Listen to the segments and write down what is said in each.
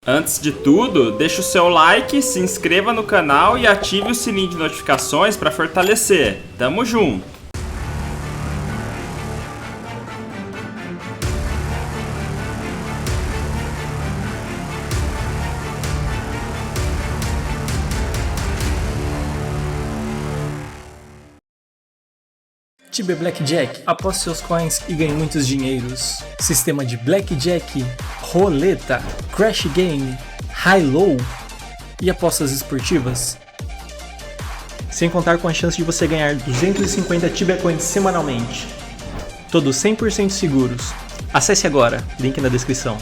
Antes de tudo, deixa o seu like, se inscreva no canal e ative o sininho de notificações para fortalecer. Tamo junto! Tibia Blackjack, aposte seus coins e ganhe muitos dinheiros. Sistema de Blackjack, roleta, Crash Game, High-Low e apostas esportivas. Sem contar com a chance de você ganhar 250 Tibia Coins semanalmente. Todos 100% seguros. Acesse agora, link na descrição.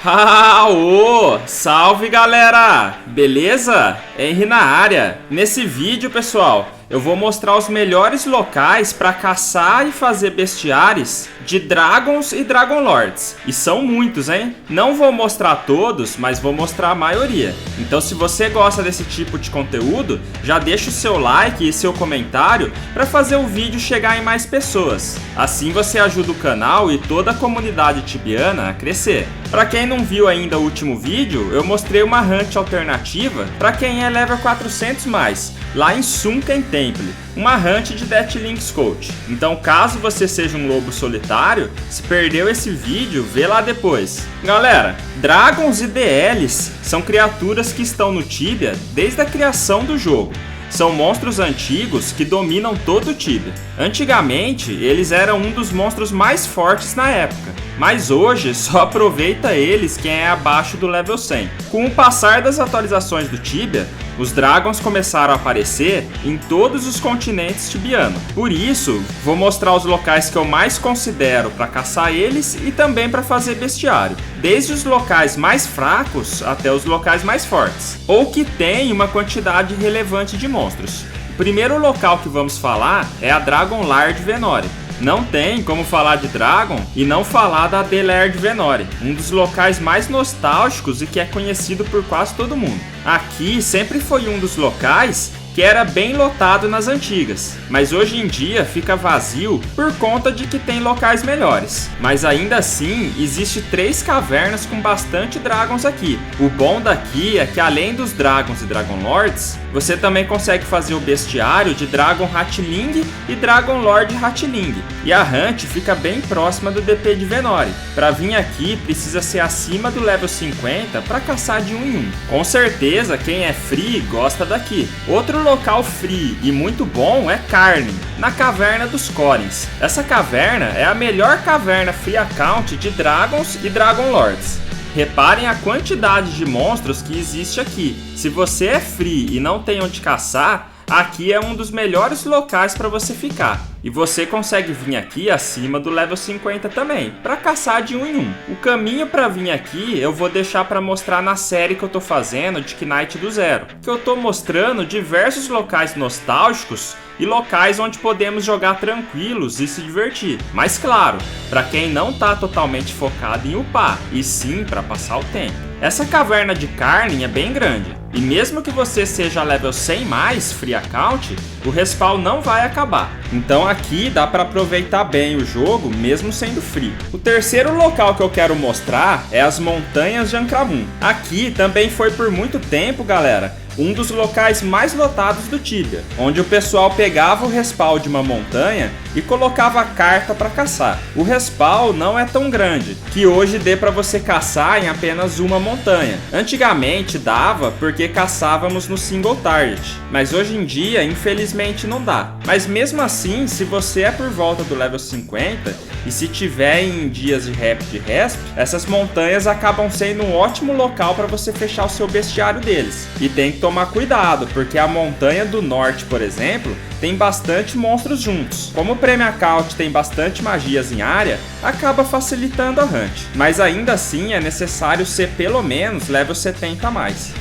Aô! Salve galera! Beleza? Henry na área. Nesse vídeo, pessoal, eu vou mostrar os melhores locais para caçar e fazer bestiários de Dragons e Dragon Lords. E são muitos, hein? Não vou mostrar todos, mas vou mostrar a maioria. Então se você gosta desse tipo de conteúdo, já deixa o seu like e seu comentário para fazer o vídeo chegar em mais pessoas. Assim você ajuda o canal e toda a comunidade tibiana a crescer. Para quem não viu ainda o último vídeo, eu mostrei uma hunt alternativa para quem é level 400+, lá em Sunken Temple, uma hunt de Deathling Scout. Então caso você seja um lobo solitário, se perdeu esse vídeo, vê lá depois. Galera, Dragons e DLs são criaturas que estão no Tibia desde a criação do jogo. São monstros antigos que dominam todo o Tibia. Antigamente, eles eram um dos monstros mais fortes na época, mas hoje só aproveita eles quem é abaixo do level 100. Com o passar das atualizações do Tibia, os Dragons começaram a aparecer em todos os continentes tibianos. Por isso, vou mostrar os locais que eu mais considero para caçar eles e também para fazer bestiário. Desde os locais mais fracos até os locais mais fortes, ou que tem uma quantidade relevante de monstros. O primeiro local que vamos falar é a Dragon Lord Venori. Não tem como falar de Dragon e não falar da Delard Venori, um dos locais mais nostálgicos e que é conhecido por quase todo mundo. Aqui sempre foi um dos locais que era bem lotado nas antigas, mas hoje em dia fica vazio por conta de que tem locais melhores. Mas ainda assim, existe 3 cavernas com bastante Dragons aqui. O bom daqui é que além dos Dragons e Dragon Lords, você também consegue fazer o bestiário de Dragon Hatchling e Dragon Lord Hatchling. E a hunt fica bem próxima do DP de Venori. Para vir aqui precisa ser acima do level 50 para caçar de 1 em 1. Com certeza quem é free gosta daqui. Outro local free e muito bom é Carne, na Caverna dos Corins. Essa caverna é a melhor caverna free account de Dragons e Dragon Lords. Reparem a quantidade de monstros que existe aqui. Se você é free e não tem onde caçar, aqui é um dos melhores locais para você ficar. E você consegue vir aqui acima do level 50 também, para caçar de 1 em 1. O caminho para vir aqui eu vou deixar para mostrar na série que eu tô fazendo de Knight do Zero, que eu tô mostrando diversos locais nostálgicos e locais onde podemos jogar tranquilos e se divertir. Mas claro, para quem não tá totalmente focado em upar, e sim para passar o tempo. Essa caverna de Carne é bem grande, e mesmo que você seja level 100+, free account, o respawn não vai acabar. Então aqui dá para aproveitar bem o jogo mesmo sendo free. O terceiro local que eu quero mostrar é as Montanhas de Ancramun. Aqui também foi por muito tempo, galera, um dos locais mais lotados do Tibia, onde o pessoal pegava o respawn de uma montanha e colocava a carta para caçar. O respawn não é tão grande, que hoje dê para você caçar em apenas uma montanha. Antigamente dava porque caçávamos no single target, mas hoje em dia infelizmente não dá. Mas mesmo assim, se você é por volta do level 50 e se tiver em dias de Rapid Resp, essas montanhas acabam sendo um ótimo local para você fechar o seu bestiário deles. E tem que tomar cuidado, porque a montanha do norte, por exemplo, tem bastante monstros juntos. Como o Premium Account tem bastante magias em área, acaba facilitando a hunt. Mas ainda assim é necessário ser pelo menos level 70+,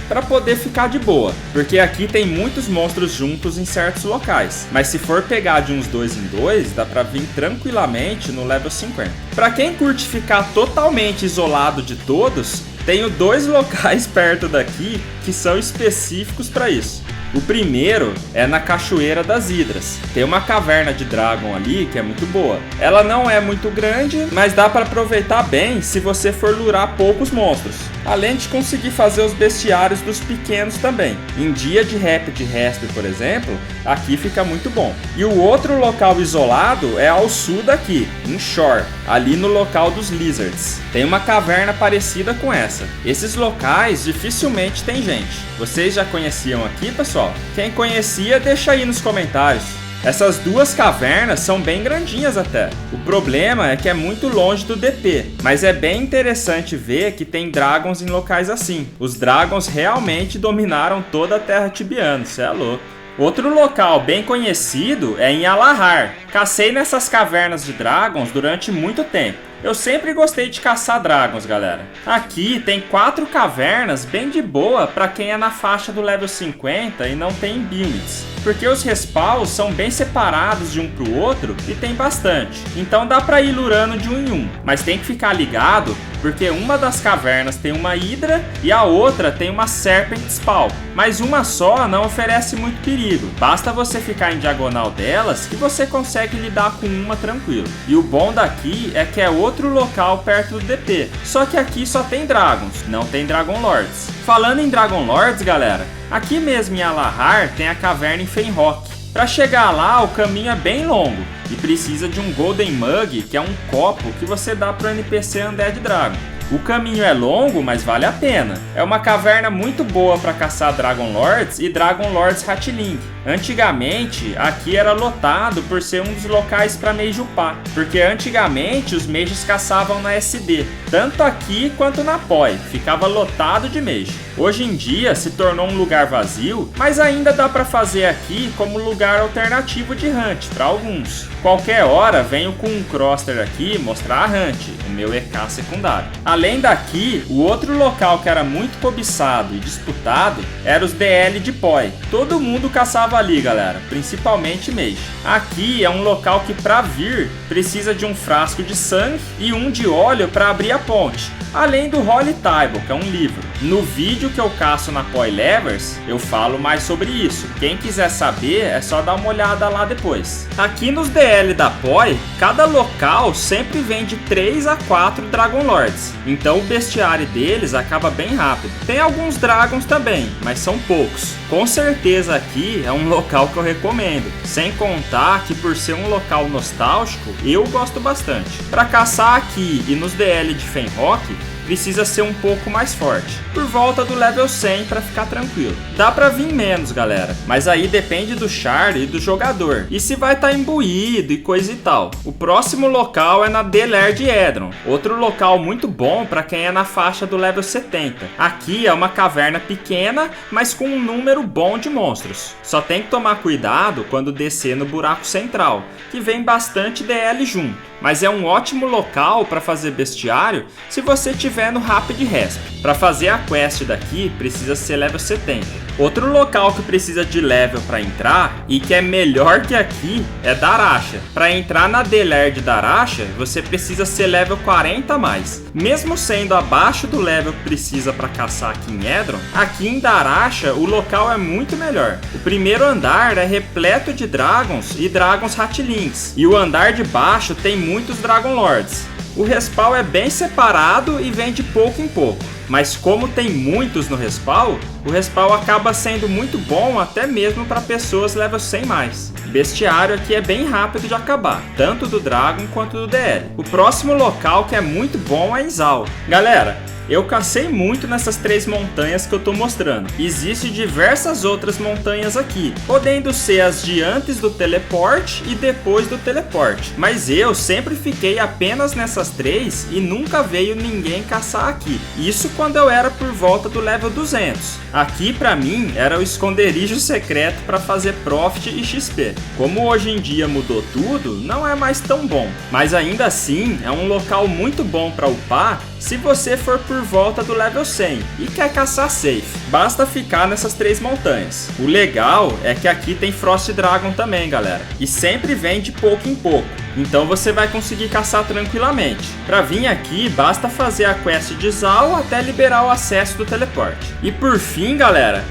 para poder ficar de boa, porque aqui tem muitos monstros juntos em certos locais. Mas se for pegar de uns 2 em 2, dá pra vir tranquilamente no level 50. Para quem curte ficar totalmente isolado de todos, tenho 2 locais perto daqui que são específicos para isso. O primeiro é na Cachoeira das Hidras. Tem uma caverna de Dragon ali que é muito boa. Ela não é muito grande, mas dá para aproveitar bem se você for lurar poucos monstros. além de conseguir fazer os bestiários dos pequenos também. Em dia de Rapid Resp, por exemplo, aqui fica muito bom. E o outro local isolado é ao sul daqui, em Shore, ali no local dos Lizards. Tem uma caverna parecida com essa. Esses locais dificilmente tem gente. Vocês já conheciam aqui, pessoal? Quem conhecia, deixa aí nos comentários. Essas duas cavernas são bem grandinhas até. O problema é que é muito longe do DP, mas é bem interessante ver que tem dragons em locais assim. Os dragons realmente dominaram toda a Terra Tibiana, cê é louco. Outro local bem conhecido é em Alahar. Cacei nessas cavernas de dragons durante muito tempo. Eu sempre gostei de caçar dragons, galera. Aqui tem 4 cavernas bem de boa para quem é na faixa do level 50 e não tem builds. Porque os respawns são bem separados de um pro outro e tem bastante. Então dá pra ir lurando de um em um. Mas tem que ficar ligado porque uma das cavernas tem uma hidra e a outra tem uma serpent spawn. Mas uma só não oferece muito perigo. Basta você ficar em diagonal delas que você consegue lidar com uma tranquilo. E o bom daqui é que é outro local perto do DP. Só que aqui só tem dragons, não tem Dragon Lords. Falando em Dragon Lords, galera, aqui mesmo em Alahar tem a caverna em Fenrock. Para chegar lá, o caminho é bem longo e precisa de um Golden Mug, que é um copo que você dá para o NPC Undead Dragon. O caminho é longo, mas vale a pena. É uma caverna muito boa para caçar Dragon Lords e Dragon Lords Hatchling. Antigamente, aqui era lotado por ser um dos locais para mage upar, porque antigamente os mages caçavam na SD, tanto aqui quanto na PoE, ficava lotado de mage. Hoje em dia se tornou um lugar vazio, mas ainda dá para fazer aqui como lugar alternativo de hunt para alguns. Qualquer hora venho com um Croster aqui mostrar a hunt, o meu EK secundário. Além daqui, o outro local que era muito cobiçado e disputado era os DL de PoE. Todo mundo caçava ali, galera, principalmente mage. Aqui é um local que para vir precisa de um frasco de sangue e um de óleo para abrir a ponte, além do Holy Table, que é um livro. No vídeo que eu caço na PoE Levers, eu falo mais sobre isso. Quem quiser saber, é só dar uma olhada lá depois. Aqui nos DL da PoE, cada local sempre vem de 3 a 4 Dragon Lords, então o bestiário deles acaba bem rápido. Tem alguns dragons também, mas são poucos. Com certeza aqui é um local que eu recomendo, sem contar que por ser um local nostálgico, eu gosto bastante. Para caçar aqui e nos DL de Fenrock, precisa ser um pouco mais forte, por volta do level 100 para ficar tranquilo. Dá para vir menos, galera, mas aí depende do char e do jogador, e se vai estar imbuído e coisa e tal. O próximo local é na Delair de Edron, outro local muito bom para quem é na faixa do level 70. Aqui é uma caverna pequena, mas com um número bom de monstros. Só tem que tomar cuidado quando descer no buraco central, que vem bastante DL junto. Mas é um ótimo local para fazer bestiário se você tiver no Rapid Resp. Para fazer a quest daqui precisa ser level 70. Outro local que precisa de level para entrar e que é melhor que aqui é Darasha. Para entrar na Delair de Darasha você precisa ser level 40 a mais. Mesmo sendo abaixo do level que precisa para caçar aqui em Edron, aqui em Darasha o local é muito melhor. O primeiro andar é repleto de dragons e dragons Hatlings, e o andar de baixo tem muitos Dragon Lords. O respawn é bem separado e vem de pouco em pouco, mas como tem muitos no respawn, o respawn acaba sendo muito bom até mesmo para pessoas level 100 mais. O bestiário aqui é bem rápido de acabar, tanto do Dragon quanto do DL. O próximo local que é muito bom é Izal. Galera, eu cacei muito nessas 3 montanhas que eu tô mostrando. Existem diversas outras montanhas aqui, podendo ser as de antes do teleporte e depois do teleporte. Mas eu sempre fiquei apenas nessas 3 e nunca veio ninguém caçar aqui. Isso quando eu era por volta do level 200. Aqui pra mim era o esconderijo secreto para fazer profit e XP. Como hoje em dia mudou tudo, não é mais tão bom. Mas ainda assim é um local muito bom para upar se você for por volta do level 100 e quer caçar safe. Basta ficar nessas 3 montanhas. O legal é que aqui tem Frost Dragon também, galera, e sempre vem de pouco em pouco, então você vai conseguir caçar tranquilamente. Para vir aqui basta fazer a quest de Zal até liberar o acesso do teleporte. E por fim, galera,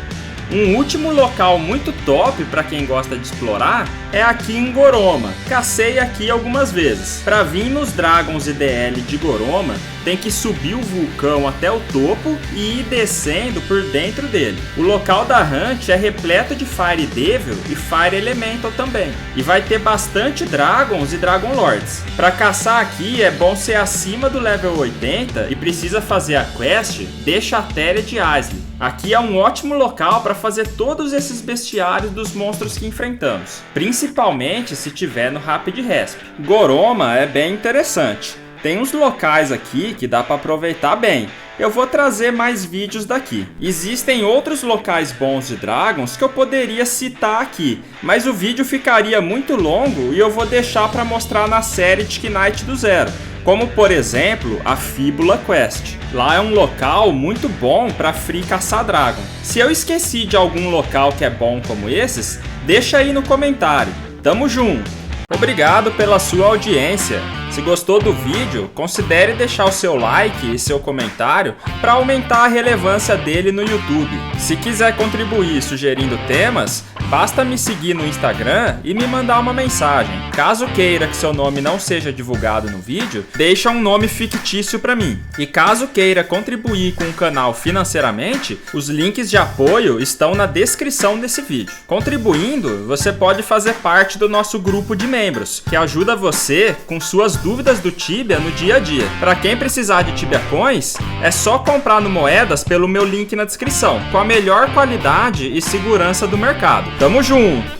um último local muito top para quem gosta de explorar é aqui em Goroma. Cacei aqui algumas vezes. Para vir nos Dragons e DL de Goroma, tem que subir o vulcão até o topo e ir descendo por dentro dele. O local da Hunt é repleto de Fire Devil e Fire Elemental também. E vai ter bastante Dragons e Dragon Lords. Para caçar aqui é bom ser acima do level 80 e precisa fazer a quest Deixa a Terra de Isley. Aqui é um ótimo local para fazer todos esses bestiários dos monstros que enfrentamos, principalmente se tiver no Rapid Resp. Goroma é bem interessante. Tem uns locais aqui que dá para aproveitar bem. Eu vou trazer mais vídeos daqui. Existem outros locais bons de Dragons que eu poderia citar aqui, mas o vídeo ficaria muito longo e eu vou deixar para mostrar na série Tick Knight do Zero, como por exemplo a Fíbula Quest. Lá é um local muito bom para free caçar Dragon. Se eu esqueci de algum local que é bom como esses, deixa aí no comentário. Tamo junto! Obrigado pela sua audiência. Se gostou do vídeo, considere deixar o seu like e seu comentário para aumentar a relevância dele no YouTube. Se quiser contribuir sugerindo temas, basta me seguir no Instagram e me mandar uma mensagem. Caso queira que seu nome não seja divulgado no vídeo, deixa um nome fictício para mim. E caso queira contribuir com o canal financeiramente, os links de apoio estão na descrição desse vídeo. Contribuindo, você pode fazer parte do nosso grupo de membros, que ajuda você com suas dúvidas do Tibia no dia a dia. Para quem precisar de Tibia Coins, é só comprar no Moedas pelo meu link na descrição, com a melhor qualidade e segurança do mercado. Tamo junto!